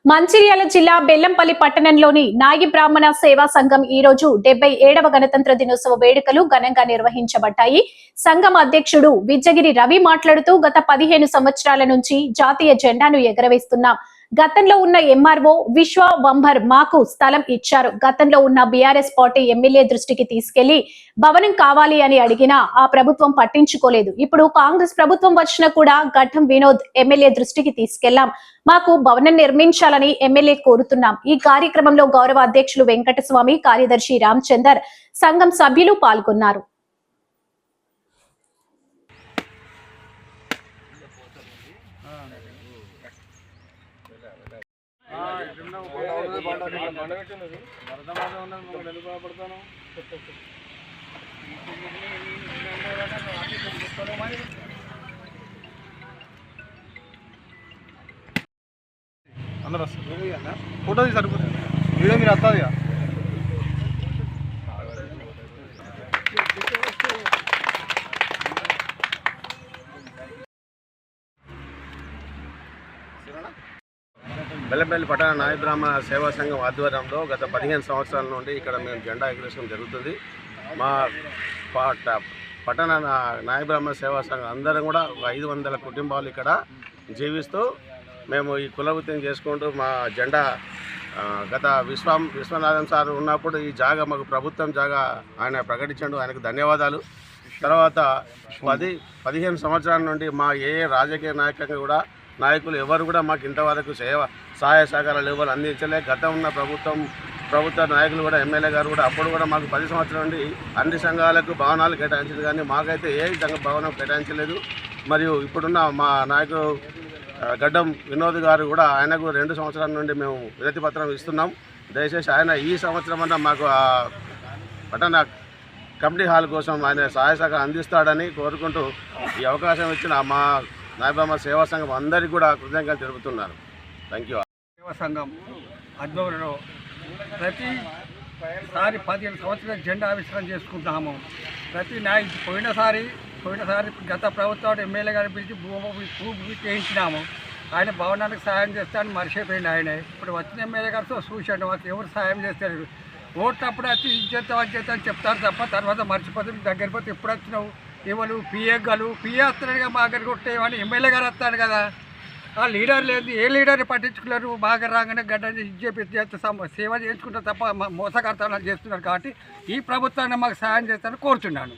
మంచిర్యాల జిల్లా బెల్లంపల్లి పట్టణంలోని నాగి బ్రాహ్మణ సేవా సంఘం ఈ రోజు 77వ గణతంత్ర దినోత్సవ వేడుకలు ఘనంగా నిర్వహించబడ్డాయి. సంఘం అధ్యక్షుడు విజ్జగిరి రవి మాట్లాడుతూ గత 15 సంవత్సరాల నుంచి జాతీయ జెండాను ఎగరవేస్తున్నాం. గతంలో ఉన్న ఎంఆర్ఓ విశ్వ వంబర్ మాకు స్థలం ఇచ్చారు. గతంలో ఉన్న బీఆర్ఎస్ పార్టీ ఎమ్మెల్యే దృష్టికి తీసుకెళ్లి భవనం కావాలి అని అడిగినా ఆ ప్రభుత్వం పట్టించుకోలేదు. ఇప్పుడు కాంగ్రెస్ ప్రభుత్వం వచ్చినా కూడా గడ్డం వినోద్ ఎమ్మెల్యే దృష్టికి తీసుకెళ్లాం. మాకు భవనం నిర్మించాలని ఎమ్మెల్యే కోరుతున్నాం. ఈ కార్యక్రమంలో గౌరవ అధ్యక్షులు వెంకటస్వామి, కార్యదర్శి రామచందర్, సంఘం సభ్యులు పాల్గొన్నారు. అందరూ వస్తారు ఫోటో తీసి సరిపోతుంది వీడియో మీరు వస్తుంది ఇక బెల్లంపల్లి పట్టణ నాయ బ్రాహ్మణ సేవా సంఘం ఆధ్వర్యంలో గత 15 సంవత్సరాల నుండి ఇక్కడ మేము జెండా ఎగరేయడం జరుగుతుంది. మా పట్టణ నాయ బ్రాహ్మణ సేవా సంఘం అందరం కూడా 500 కుటుంబాలు ఇక్కడ జీవిస్తూ మేము ఈ కులవృత్తిని చేసుకుంటూ మా జెండా గత విశ్వనాథన్ సార్ ఉన్నప్పుడు ఈ జాగా మాకు ప్రభుత్వం జాగా ఆయన ప్రకటించండు, ఆయనకు ధన్యవాదాలు. తర్వాత 15 సంవత్సరాల నుండి మా ఏ రాజకీయ నాయకులు కూడా నాయకులు ఎవరు కూడా మాకు ఇంతవరకు సహాయ సహకారాలు ఎవరు అందించలే. గతం ఉన్న ప్రభుత్వ నాయకులు కూడా ఎమ్మెల్యే గారు కూడా అప్పుడు కూడా మాకు 10 సంవత్సరాల నుండి అన్ని సంఘాలకు భవనాలు కేటాయించింది, కానీ మాకైతే ఏ విధంగా భవనం కేటాయించలేదు. మరియు ఇప్పుడున్న మా నాయకుడు గడ్డం వినోద్ గారు కూడా ఆయనకు 2 సంవత్సరాల నుండి మేము వినతి పత్రం ఇస్తున్నాం. దయచేసి ఆయన ఈ సంవత్సరం అన్నా మాకు పట్టణ కమిటీ హాల్ కోసం ఆయన సహాయ సహకారం అందిస్తాడని కోరుకుంటూ ఈ అవకాశం ఇచ్చిన మా నాయ బ్రాహ్మణ సేవా సంఘం అందరికీ కూడా కృతజ్ఞతలు తెలుపుతున్నాను. Thank you. సేవా సంఘం ఆధ్వర్యంలో ప్రతిసారి 15 సంవత్సరాల జెండా ఆవిష్కరణ చేసుకుంటున్నాము. పోయినసారి గత ప్రభుత్వం ఎమ్మెల్యే గారిని పిలిచి భూమి చేయించినాము. ఆయన భవనానికి సాయం చేస్తానని మర్చిపోయింది ఆయన. ఇప్పుడు వచ్చిన ఎమ్మెల్యే గారితో చూశాడు, మాకు ఎవరు సాయం చేస్తారు, ఓట్లప్పుడు వచ్చి ఇచ్చేస్తాం అని చెప్తారు తప్ప తర్వాత మర్చిపోతే దగ్గర పోతే ఎప్పుడు వచ్చినావు ఎవరు పిఏ వస్తున్నాడుగా మా దగ్గర కొట్టేవని ఎమ్మెల్యే గారు వస్తాడు కదా. ఆ లీడర్ లేదు, ఏ లీడర్ని పట్టించుకోలేరు. బాగా రాగానే గడ్డ చేస్తే సేవ చేయించుకుంటారు తప్ప మోసకర్తనాలు చేస్తున్నారు. కాబట్టి ఈ ప్రభుత్వాన్ని మాకు సాయం చేస్తారని కోరుతున్నాను.